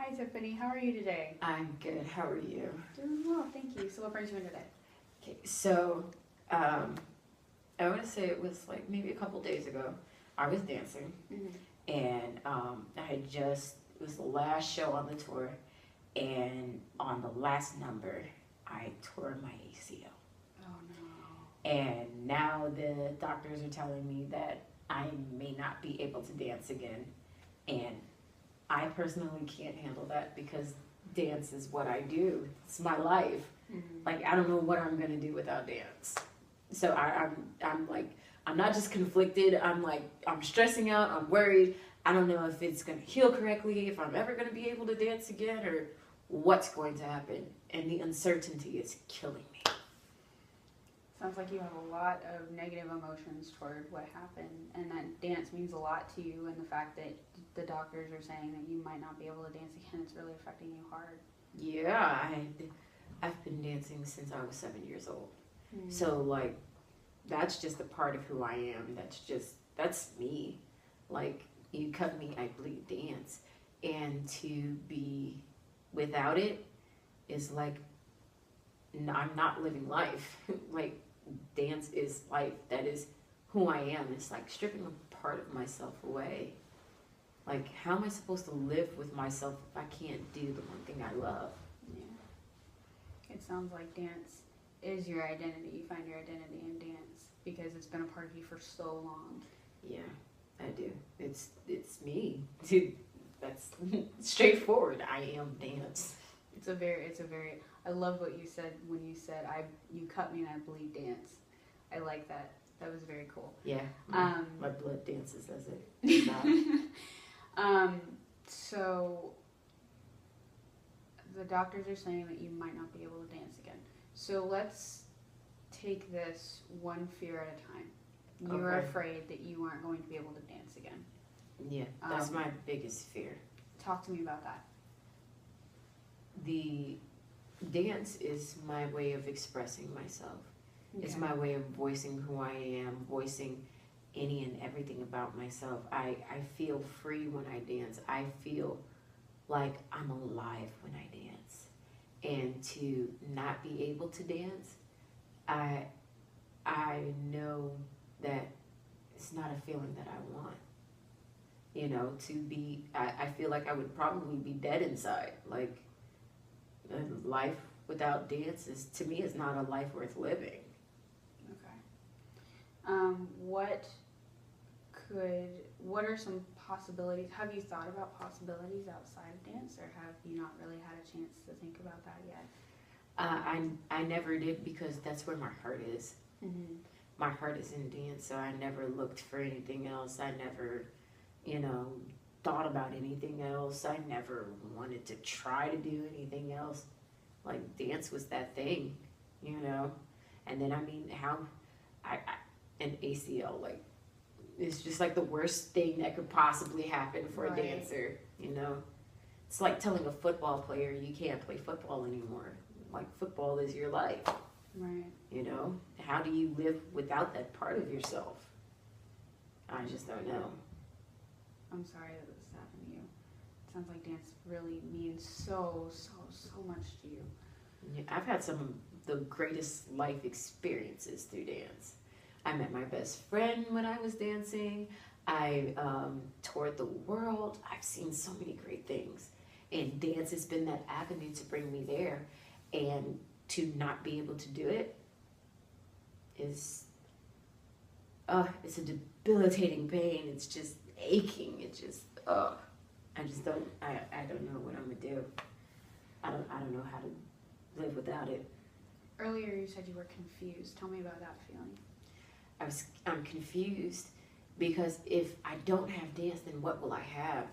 Hi, Tiffany. How are you today? I'm good. How are you? Doing well, thank you. So what brings you in today? Okay, so um, I want to say it was like maybe a couple days ago. I was dancing, and I had just it was the last show on the tour, and on the last number, I tore my ACL, Oh no. and now the doctors are telling me that I may not be able to dance again, and I personally can't handle that because dance is what I do. It's my life. Like I don't know what I'm gonna do without dance. So I'm like I'm not just conflicted. I'm like I'm stressing out. I'm worried. I don't know if it's gonna heal correctly. If I'm ever gonna be able to dance again, or what's going to happen. And the uncertainty is killing me. Sounds like you have a lot of negative emotions toward what happened, and that dance means a lot to you, and the fact that the doctors are saying that you might not be able to dance again, it's really affecting you hard. Yeah, I've been dancing since I was 7 years old. So like that's just a part of who I am. That's me. Like you cut me, I bleed dance. And to be without it is like I'm not living life. Like dance is life. That is who I am. It's like stripping a part of myself away. Like how am I supposed to live with myself if I can't do the one thing I love? Yeah. It sounds like dance is your identity. You find your identity in dance because it's been a part of you for so long. Yeah, I do. It's me. That's straightforward. I am dance. It's a very I love what you said when you said you cut me and I bleed dance. I like that. That was very cool. Yeah. My blood dances as it. So the doctors are saying that you might not be able to dance again. So let's take this one fear at a time. You were afraid that you aren't going to be able to dance again. Yeah, that's my biggest fear. Talk to me about that. The dance is my way of expressing myself. Okay. It's my way of voicing who I am, voicing any and everything about myself. I feel free when I dance. I feel like I'm alive when I dance. And to not be able to dance, I know that it's not a feeling that I want. You know, I feel like I would probably be dead inside. Like, life without dance to me, is not a life worth living. Okay. What are some possibilities? Have you thought about possibilities outside of dance, or have you not really had a chance to think about that yet? I never did because that's where my heart is. My heart is in dance, so I never looked for anything else. I never, thought about anything else. I never wanted to try to do anything else. Like dance was that thing, And then an ACL, like, it's just like the worst thing that could possibly happen for a dancer, It's like telling a football player you can't play football anymore. Like football is your life. Right. How do you live without that part of yourself? I just don't know. I'm sorry that this happened to you. It sounds like dance really means so much to you. Yeah, I've had some of the greatest life experiences through dance. I met my best friend when I was dancing. I toured the world. I've seen so many great things. And dance has been that avenue to bring me there. And to not be able to do it is, it's a debilitating pain. It's just aching. It's just, I don't know what I'm gonna do. I don't know how to live without it. Earlier you said you were confused. Tell me about that feeling. I'm confused because if I don't have dance, then what will I have?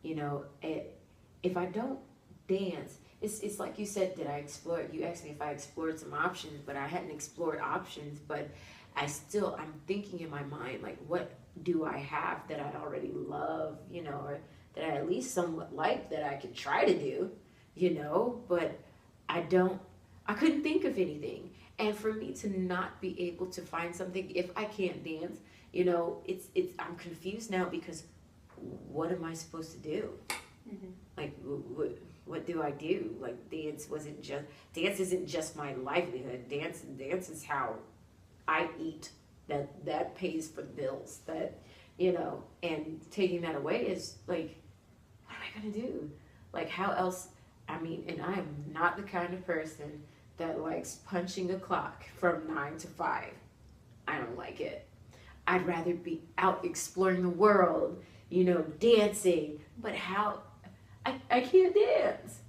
If I don't dance, it's like you said, did I explore? You asked me if I explored some options, but I hadn't explored options. But I'm thinking in my mind, like, what do I have that I already love, or that I at least somewhat like that I could try to do, But I couldn't think of anything. And for me to not be able to find something, if I can't dance, I'm confused now because what am I supposed to do? Mm-hmm. Like, what do I do? Like, dance isn't just my livelihood. Dance is how I eat. That pays for the bills. That, and taking that away is like, what am I gonna do? Like, how else? I mean, and I am not the kind of person that likes punching a clock from 9 to 5. I don't like it. I'd rather be out exploring the world, dancing. But how? I can't dance.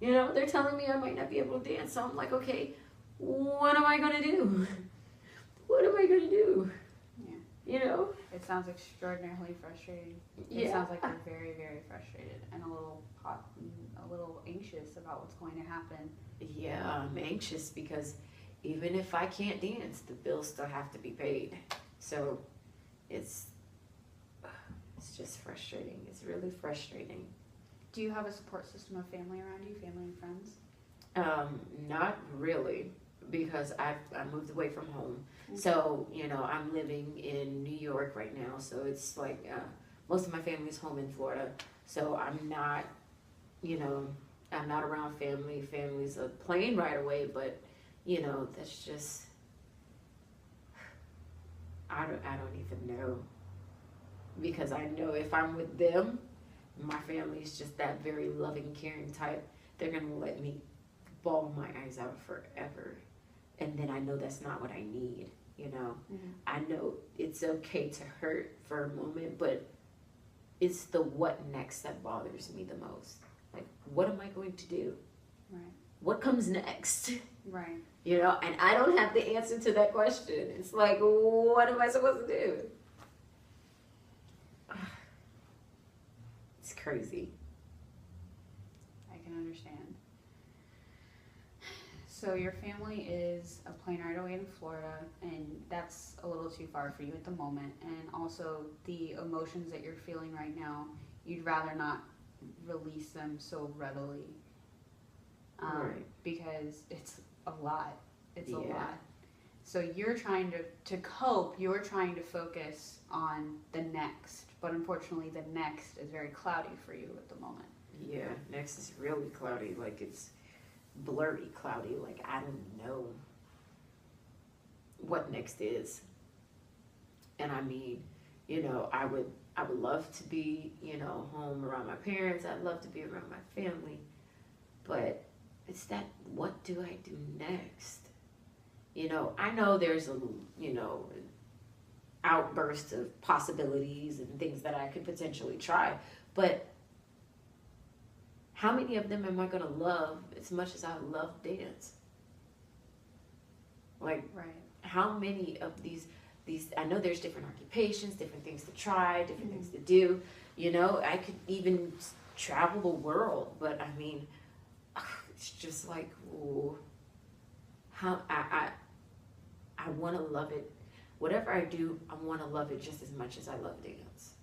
They're telling me I might not be able to dance. So I'm like, okay, what am I going to do? What am I going to do? Yeah. It sounds extraordinarily frustrating. It Yeah. sounds like you're very, very frustrated and a little anxious about what's going to happen. Yeah, I'm anxious because even if I can't dance, the bills still have to be paid. So it's just frustrating. It's really frustrating. Do you have a support system of family around you, family and friends? Not really, because I moved away from home. Okay. So, I'm living in New York right now. So it's like most of my family's home in Florida. So I'm not, I'm not around family. Family's a plane ride away, but, that's just, I don't even know. Because I know if I'm with them, my family is just that very loving, caring type. They're going to let me bawl my eyes out forever. And then I know that's not what I need, Mm-hmm. I know it's okay to hurt for a moment, but it's the what next that bothers me the most. Like, what am I going to do? Right. What comes next? Right. And I don't have the answer to that question. It's like, what am I supposed to do? It's crazy. I can understand. So your family is a plane ride away in Florida, and that's a little too far for you at the moment. And also the emotions that you're feeling right now, you'd rather not release them so readily. Right. Because it's a lot. It's a Yeah. lot. So you're trying to cope, you're trying to focus on the next. But unfortunately, the next is very cloudy for you at the moment. Yeah, next is really cloudy. Like, it's blurry cloudy. Like, I don't know what next is. And I mean, I would love to be, home around my parents. I'd love to be around my family. But it's that, what do I do next? I know there's a, outburst of possibilities and things that I could potentially try. But how many of them am I going to love as much as I love dance? Like, Right. how many of these, I know there's different occupations, different things to try, different things to do. I could even travel the world, but I mean, it's just like, ooh, how I want to love it. Whatever I do, I want to love it just as much as I love dance.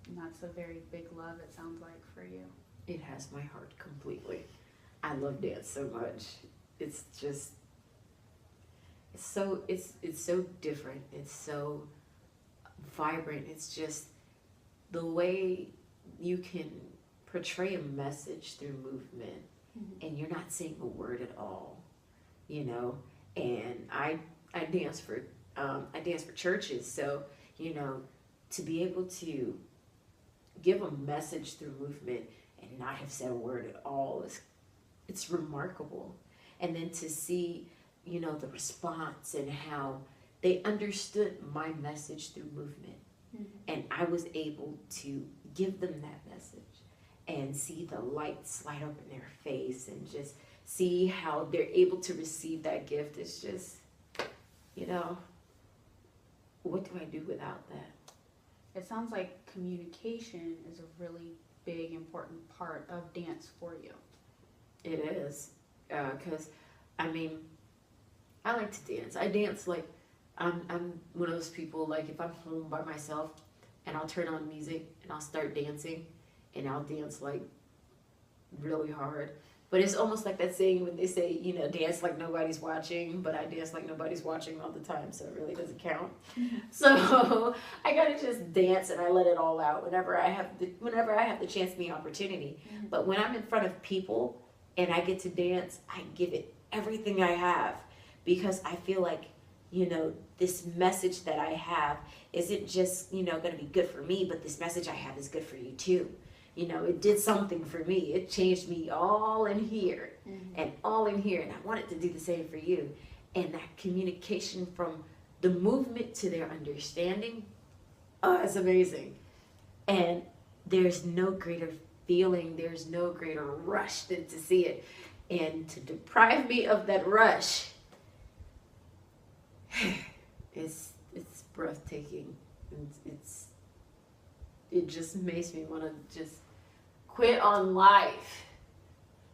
And that's a very big love, it sounds like, for you. It has my heart completely. I love dance so much. It's just, it's so different. It's so vibrant. It's just the way you can portray a message through movement, and you're not saying a word at all, And I dance for churches, so to be able to give a message through movement and not have said a word at all it's remarkable. And then to see the response and how they understood my message through movement, and I was able to give them that message and see the lights light up in their face and just see how they're able to receive that gift. It's just, what do I do without that? It sounds like communication is a really big, important part of dance for you. It is, because, I mean, I like to dance. I dance like, I'm one of those people, like, if I'm home by myself and I'll turn on music and I'll start dancing and I'll dance, like, really hard. But it's almost like that saying when they say, you know, dance like nobody's watching, but I dance like nobody's watching all the time, so it really doesn't count. So I gotta just dance and I let it all out whenever I have the chance and the opportunity. But when I'm in front of people and I get to dance, I give it everything I have, because I feel like, you know, this message that I have isn't just, you know, gonna be good for me, but this message I have is good for you too. You know, it did something for me. It changed me all in here and all in here. And I want it to do the same for you. And that communication from the movement to their understanding, oh, it's amazing. And there's no greater feeling, there's no greater rush than to see it. And to deprive me of that rush, it's breathtaking. It just makes me want to just quit on life.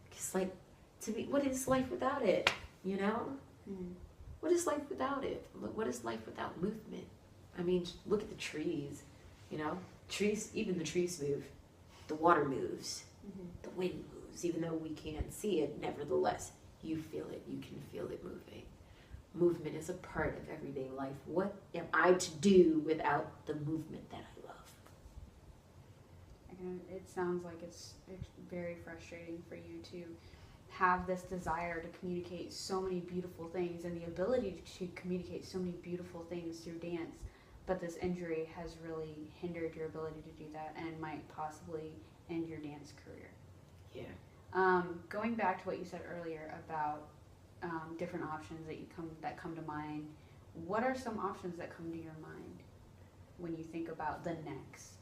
It's like, to me, what is life without it? You know? What is life without it? What is life without movement? I mean, look at the trees. You know, trees. Even the trees move. The water moves. The wind moves. Even though we can't see it, nevertheless, you feel it. You can feel it moving. Movement is a part of everyday life. What am I to do without the movement that I love? And it sounds like it's very frustrating for you to have this desire to communicate so many beautiful things and the ability to communicate so many beautiful things through dance, but this injury has really hindered your ability to do that and might possibly end your dance career. Yeah. Going back to what you said earlier about different options that come to mind, what are some options that come to your mind when you think about the next?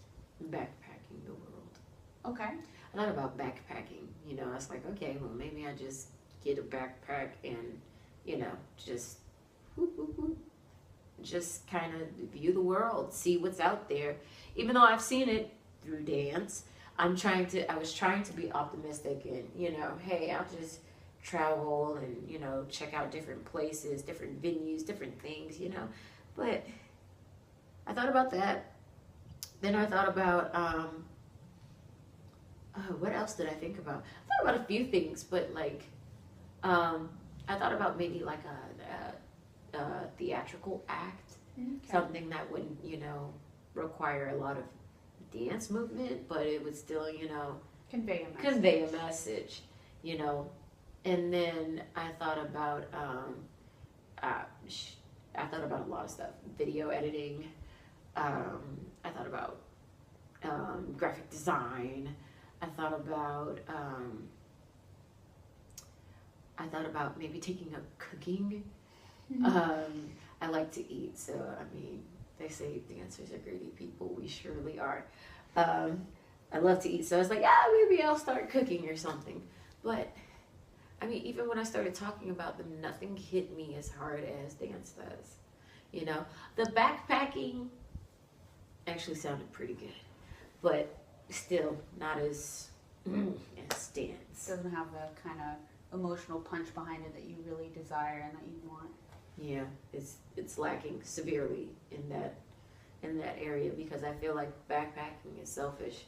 Backpacking the world. Okay. I thought about backpacking. You know, I was like, okay, well, maybe I just get a backpack and, you know, just whoop, whoop, whoop, just kind of view the world, see what's out there. Even though I've seen it through dance, I was trying to be optimistic and, you know, hey, I'll just travel and, you know, check out different places, different venues, different things, you know. But I thought about that. Then I thought about, what else did I think about? I thought about a few things, but like, I thought about maybe like a theatrical act, something that wouldn't, you know, require a lot of dance movement, but it would still, you know, convey a message, you know. And then I thought about, a lot of stuff, video editing. I thought about graphic design. I thought about maybe taking up cooking. I like to eat, so I mean, they say dancers are greedy people. We surely are. I love to eat, so I was like, yeah, maybe I'll start cooking or something. But I mean, even when I started talking about them, nothing hit me as hard as dance does. You know, the backpacking actually sounded pretty good, but still not as dance. Doesn't have the kind of emotional punch behind it that you really desire and that you want. Yeah, it's lacking severely in that area, because I feel like backpacking is selfish,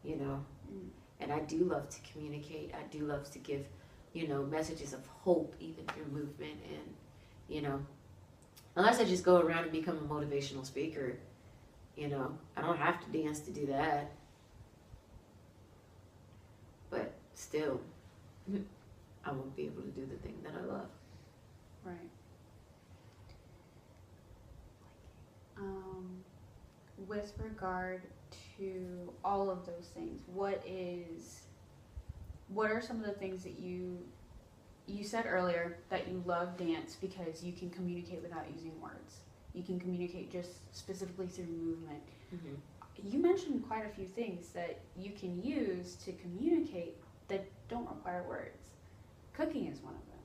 you know. And I do love to communicate. I do love to give, you know, messages of hope even through movement. And, you know, unless I just go around and become a motivational speaker, you know, I don't have to dance to do that. But still, I won't be able to do the thing that I love. Right. With regard to all of those things, what are some of the things that you said earlier that you love dance because you can communicate without using words. You can communicate just specifically through movement. You mentioned quite a few things that you can use to communicate that don't require words. Cooking is one of them.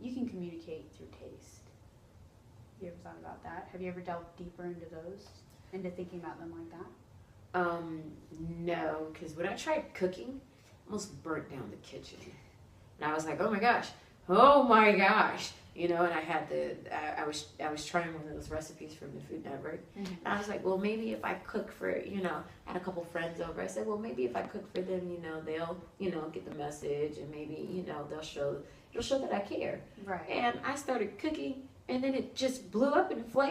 You can communicate through taste. You ever thought about that? Have you ever delved deeper into thinking about them like that? No, because when I tried cooking, I almost burnt down the kitchen. And I was like, oh my gosh, you know, and I had I was trying one of those recipes from the Food Network. Mhm. And I was like, well, maybe if I cook for, you know, I had a couple friends over. I said, well, maybe if I cook for them, you know, they'll, you know, get the message, and maybe, you know, it'll show that I care. Right. And I started cooking, and then it just blew up in flames.